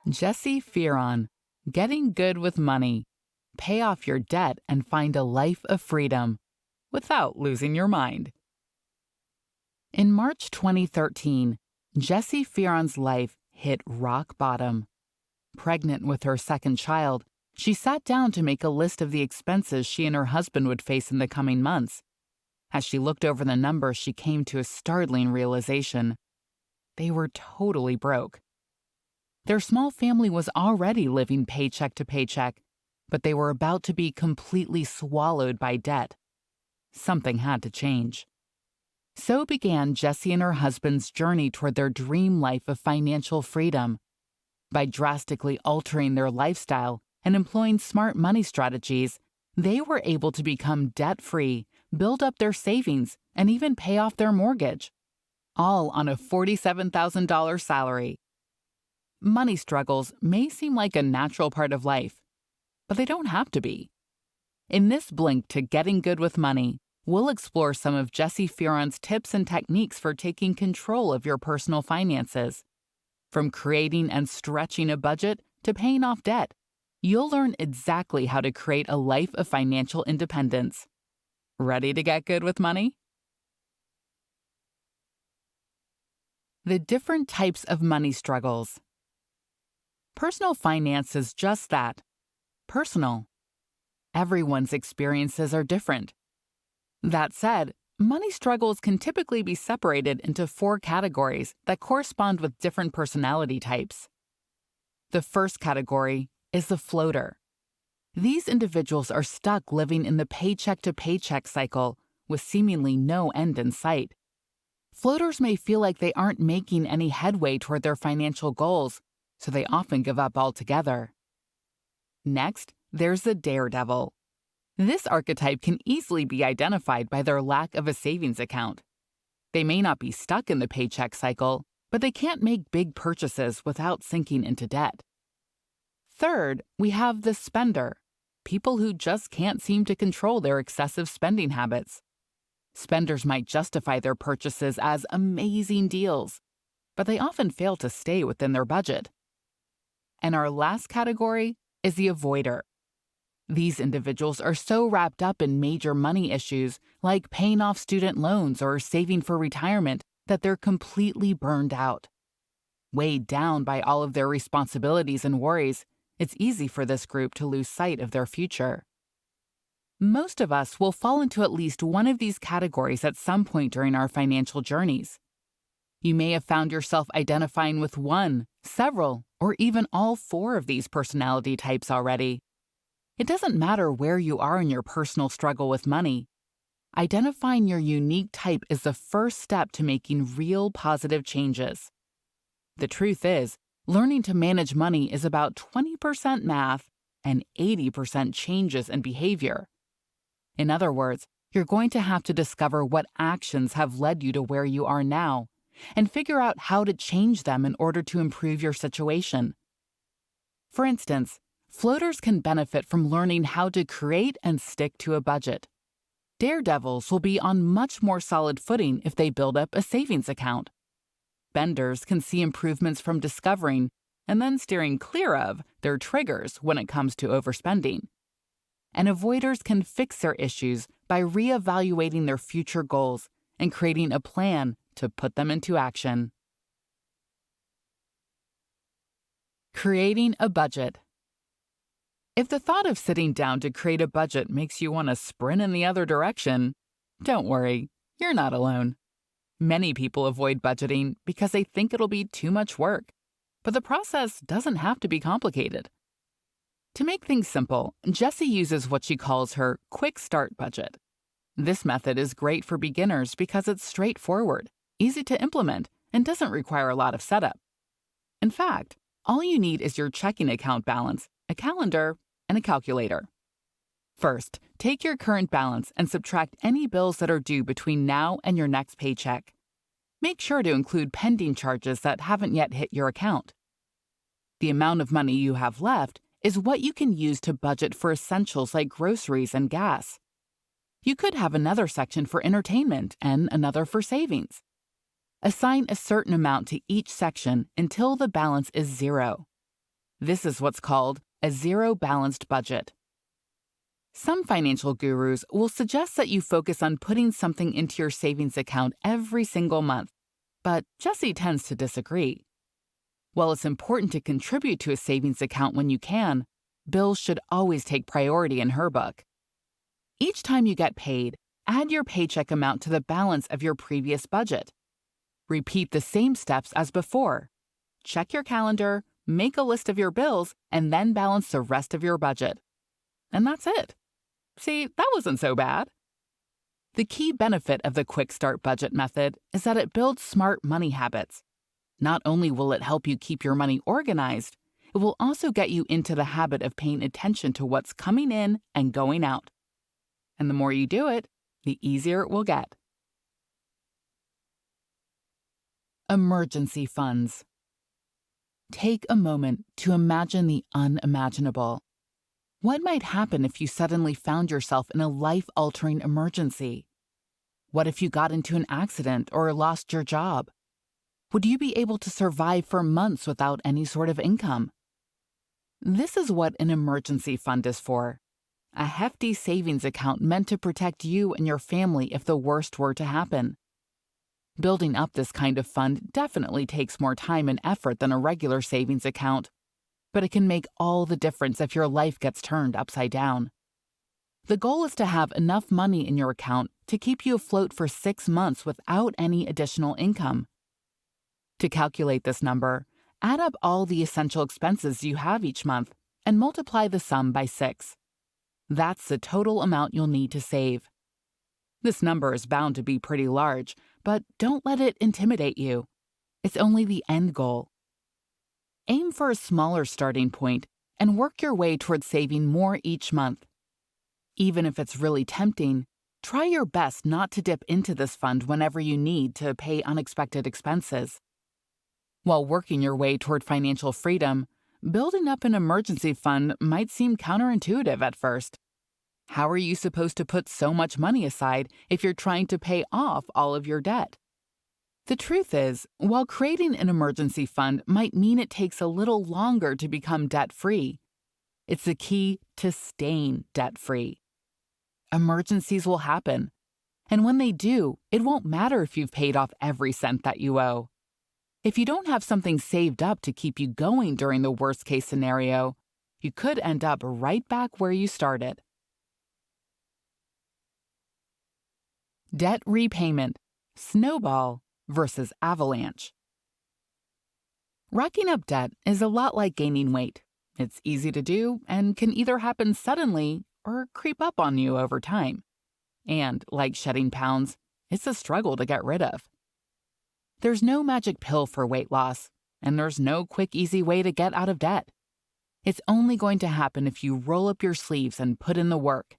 Jessi Fearon, Getting Good with Money. Pay off your debt and find a life of freedom without losing your mind. In March 2013, Jessi Fearon's life hit rock bottom. Pregnant with her second child, she sat down to make a list of the expenses she and her husband would face in the coming months. As she looked over the numbers, she came to a startling realization. They were totally broke. Their small family was already living paycheck to paycheck, but they were about to be completely swallowed by debt. Something had to change. So began Jessi and her husband's journey toward their dream life of financial freedom. By drastically altering their lifestyle and employing smart money strategies, they were able to become debt-free, build up their savings, and even pay off their mortgage, all on a $47,000 salary. Money struggles may seem like a natural part of life, but they don't have to be. In this blink to Getting Good with Money, we'll explore some of Jessi Fearon's tips and techniques for taking control of your personal finances. From creating and stretching a budget to paying off debt, you'll learn exactly how to create a life of financial independence. Ready to get good with money? The different types of money struggles. Personal finance is just that, personal. Everyone's experiences are different. That said, money struggles can typically be separated into 4 categories that correspond with different personality types. The first category is the floater. These individuals are stuck living in the paycheck-to-paycheck cycle with seemingly no end in sight. Floaters may feel like they aren't making any headway toward their financial goals, so they often give up altogether. Next, there's the daredevil. This archetype can easily be identified by their lack of a savings account. They may not be stuck in the paycheck cycle, but they can't make big purchases without sinking into debt. Third, we have the spender, people who just can't seem to control their excessive spending habits. Spenders might justify their purchases as amazing deals, but they often fail to stay within their budget. And our last category is the avoider. These individuals are so wrapped up in major money issues like paying off student loans or saving for retirement that they're completely burned out. Weighed down by all of their responsibilities and worries, it's easy for this group to lose sight of their future. Most of us will fall into at least one of these categories at some point during our financial journeys. You may have found yourself identifying with one, several, or even all 4 of these personality types already. It doesn't matter where you are in your personal struggle with money. Identifying your unique type is the first step to making real positive changes. The truth is, learning to manage money is about 20% math and 80% changes in behavior. In other words, you're going to have to discover what actions have led you to where you are now, and figure out how to change them in order to improve your situation. For instance, floaters can benefit from learning how to create and stick to a budget. Daredevils will be on much more solid footing if they build up a savings account. Spenders can see improvements from discovering and then steering clear of their triggers when it comes to overspending. And avoiders can fix their issues by reevaluating their future goals and creating a plan to put them into action. Creating a budget. If the thought of sitting down to create a budget makes you want to sprint in the other direction, don't worry, you're not alone. Many people avoid budgeting because they think it'll be too much work, but the process doesn't have to be complicated. To make things simple, Jessi uses what she calls her quick start budget. This method is great for beginners because it's straightforward, easy to implement, and doesn't require a lot of setup. In fact, all you need is your checking account balance, a calendar, and a calculator. First, take your current balance and subtract any bills that are due between now and your next paycheck. Make sure to include pending charges that haven't yet hit your account. The amount of money you have left is what you can use to budget for essentials like groceries and gas. You could have another section for entertainment and another for savings. Assign a certain amount to each section until the balance is 0. This is what's called a zero-balanced budget. Some financial gurus will suggest that you focus on putting something into your savings account every single month, but Jessi tends to disagree. While it's important to contribute to a savings account when you can, bills should always take priority in her book. Each time you get paid, add your paycheck amount to the balance of your previous budget. Repeat the same steps as before. Check your calendar, make a list of your bills, and then balance the rest of your budget. And that's it. See, that wasn't so bad. The key benefit of the Quick Start Budget method is that it builds smart money habits. Not only will it help you keep your money organized, it will also get you into the habit of paying attention to what's coming in and going out. And the more you do it, the easier it will get. Emergency funds. Take a moment to imagine the unimaginable. What might happen if you suddenly found yourself in a life-altering emergency? What if you got into an accident or lost your job? Would you be able to survive for months without any sort of income? This is what an emergency fund is for. A hefty savings account meant to protect you and your family if the worst were to happen. Building up this kind of fund definitely takes more time and effort than a regular savings account, but it can make all the difference if your life gets turned upside down. The goal is to have enough money in your account to keep you afloat for 6 months without any additional income. To calculate this number, add up all the essential expenses you have each month and multiply the sum by 6. That's the total amount you'll need to save. This number is bound to be pretty large, but don't let it intimidate you. It's only the end goal. Aim for a smaller starting point and work your way towards saving more each month. Even if it's really tempting, try your best not to dip into this fund whenever you need to pay unexpected expenses. While working your way toward financial freedom, building up an emergency fund might seem counterintuitive at first. How are you supposed to put so much money aside if you're trying to pay off all of your debt? The truth is, while creating an emergency fund might mean it takes a little longer to become debt-free, it's the key to staying debt-free. Emergencies will happen, and when they do, it won't matter if you've paid off every cent that you owe. If you don't have something saved up to keep you going during the worst-case scenario, you could end up right back where you started. Debt repayment, snowball versus avalanche. Racking up debt is a lot like gaining weight. It's easy to do and can either happen suddenly or creep up on you over time. And, like shedding pounds, it's a struggle to get rid of. There's no magic pill for weight loss, and there's no quick, easy way to get out of debt. It's only going to happen if you roll up your sleeves and put in the work.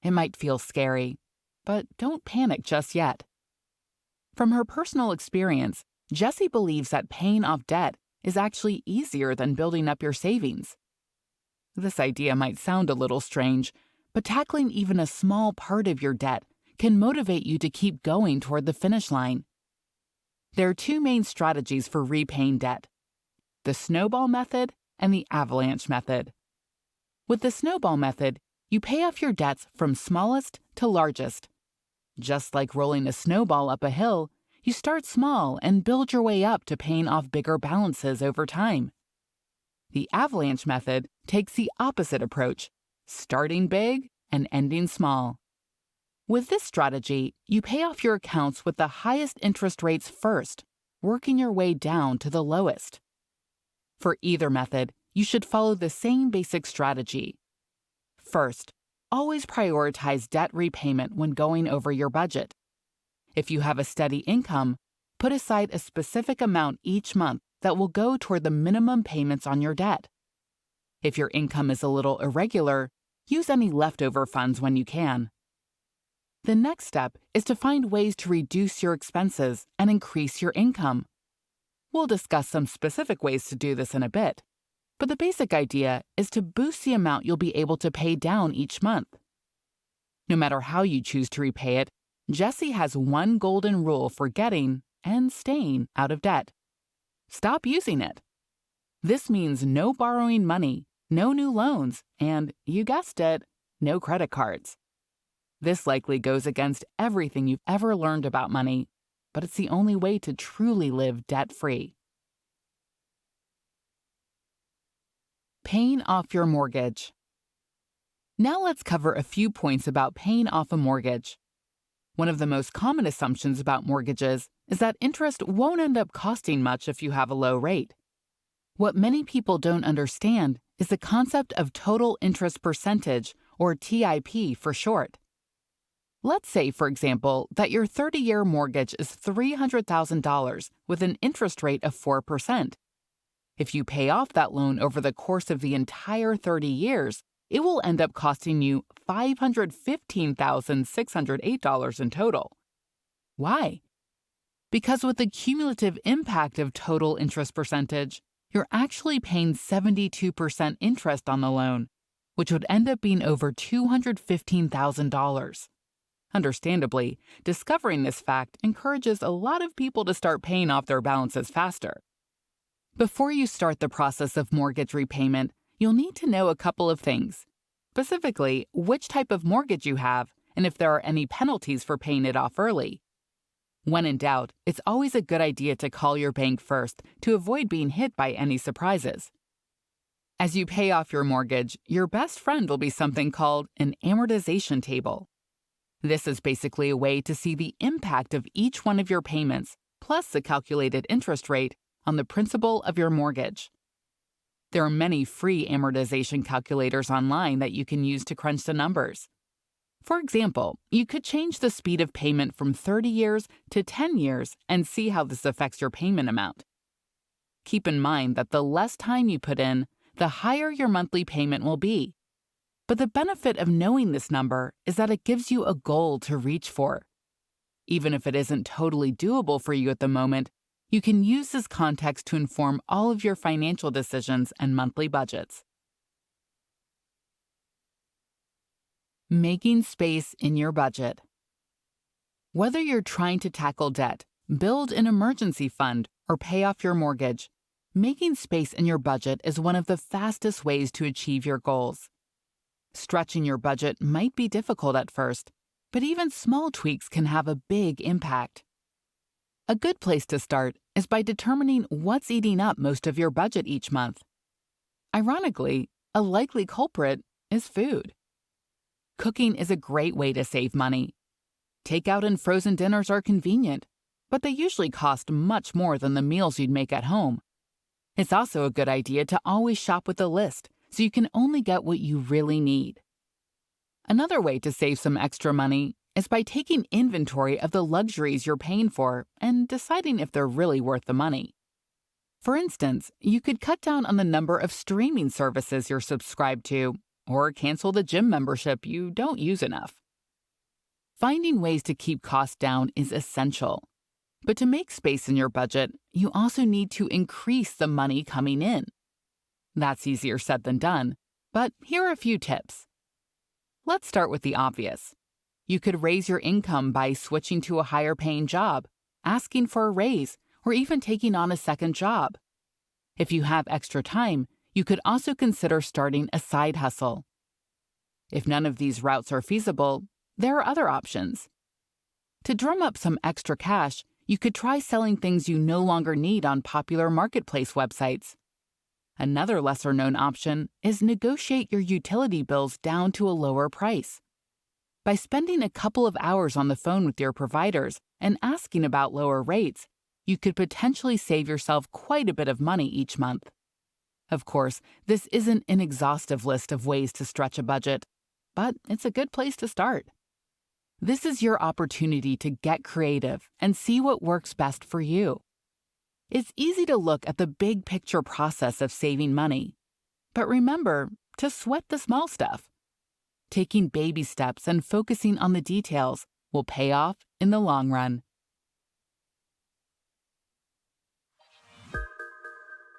It might feel scary, but don't panic just yet. From her personal experience, Jessi believes that paying off debt is actually easier than building up your savings. This idea might sound a little strange, but tackling even a small part of your debt can motivate you to keep going toward the finish line. There are 2 main strategies for repaying debt: the snowball method and the avalanche method. With the snowball method, you pay off your debts from smallest to largest. Just like rolling a snowball up a hill, you start small and build your way up to paying off bigger balances over time. The avalanche method takes the opposite approach, starting big and ending small. With this strategy, you pay off your accounts with the highest interest rates first, working your way down to the lowest. For either method, you should follow the same basic strategy. First, always prioritize debt repayment when going over your budget. If you have a steady income, put aside a specific amount each month that will go toward the minimum payments on your debt. If your income is a little irregular, use any leftover funds when you can. The next step is to find ways to reduce your expenses and increase your income. We'll discuss some specific ways to do this in a bit, but the basic idea is to boost the amount you'll be able to pay down each month. No matter how you choose to repay it, Jessi has one golden rule for getting and staying out of debt. Stop using it. This means no borrowing money, no new loans, and, you guessed it, no credit cards. This likely goes against everything you've ever learned about money, but it's the only way to truly live debt-free. Paying off your mortgage. Now let's cover a few points about paying off a mortgage. One of the most common assumptions about mortgages is that interest won't end up costing much if you have a low rate. What many people don't understand is the concept of total interest percentage, or TIP for short. Let's say, for example, that your 30-year mortgage is $300,000 with an interest rate of 4%. If you pay off that loan over the course of the entire 30 years, it will end up costing you $515,608 in total. Why? Because with the cumulative impact of total interest percentage, you're actually paying 72% interest on the loan, which would end up being over $215,000. Understandably, discovering this fact encourages a lot of people to start paying off their balances faster. Before you start the process of mortgage repayment, you'll need to know a couple of things. Specifically, which type of mortgage you have and if there are any penalties for paying it off early. When in doubt, it's always a good idea to call your bank first to avoid being hit by any surprises. As you pay off your mortgage, your best friend will be something called an amortization table. This is basically a way to see the impact of each one of your payments, plus the calculated interest rate, on the principal of your mortgage. There are many free amortization calculators online that you can use to crunch the numbers. For example, you could change the speed of payment from 30 years to 10 years and see how this affects your payment amount. Keep in mind that the less time you put in, the higher your monthly payment will be. But the benefit of knowing this number is that it gives you a goal to reach for. Even if it isn't totally doable for you at the moment, you can use this context to inform all of your financial decisions and monthly budgets. Making space in your budget. Whether you're trying to tackle debt, build an emergency fund, or pay off your mortgage, making space in your budget is one of the fastest ways to achieve your goals. Stretching your budget might be difficult at first, but even small tweaks can have a big impact. A good place to start is by determining what's eating up most of your budget each month. Ironically, a likely culprit is food. Cooking is a great way to save money. Takeout and frozen dinners are convenient, but they usually cost much more than the meals you'd make at home. It's also a good idea to always shop with a list, so you can only get what you really need. Another way to save some extra money is by taking inventory of the luxuries you're paying for and deciding if they're really worth the money. For instance, you could cut down on the number of streaming services you're subscribed to, or cancel the gym membership you don't use enough. Finding ways to keep costs down is essential. But to make space in your budget, you also need to increase the money coming in. That's easier said than done, but here are a few tips. Let's start with the obvious. You could raise your income by switching to a higher-paying job, asking for a raise, or even taking on a second job. If you have extra time, you could also consider starting a side hustle. If none of these routes are feasible, there are other options. To drum up some extra cash, you could try selling things you no longer need on popular marketplace websites. Another lesser-known option is negotiate your utility bills down to a lower price. By spending a couple of hours on the phone with your providers and asking about lower rates, you could potentially save yourself quite a bit of money each month. Of course, this isn't an exhaustive list of ways to stretch a budget, but it's a good place to start. This is your opportunity to get creative and see what works best for you. It's easy to look at the big picture process of saving money, but remember to sweat the small stuff. Taking baby steps and focusing on the details will pay off in the long run.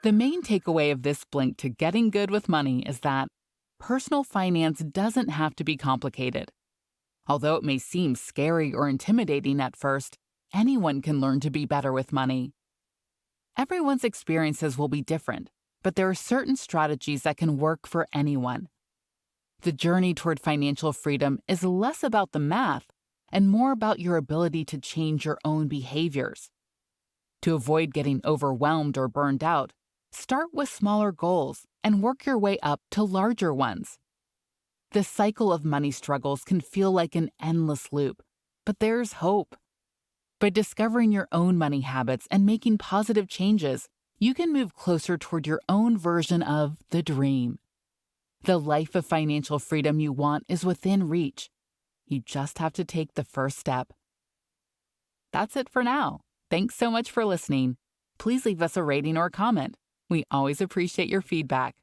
The main takeaway of this blink to getting good with money is that personal finance doesn't have to be complicated. Although it may seem scary or intimidating at first, anyone can learn to be better with money. Everyone's experiences will be different, but there are certain strategies that can work for anyone. The journey toward financial freedom is less about the math and more about your ability to change your own behaviors. To avoid getting overwhelmed or burned out, start with smaller goals and work your way up to larger ones. The cycle of money struggles can feel like an endless loop, but there's hope. By discovering your own money habits and making positive changes, you can move closer toward your own version of the dream. The life of financial freedom you want is within reach. You just have to take the first step. That's it for now. Thanks so much for listening. Please leave us a rating or comment. We always appreciate your feedback.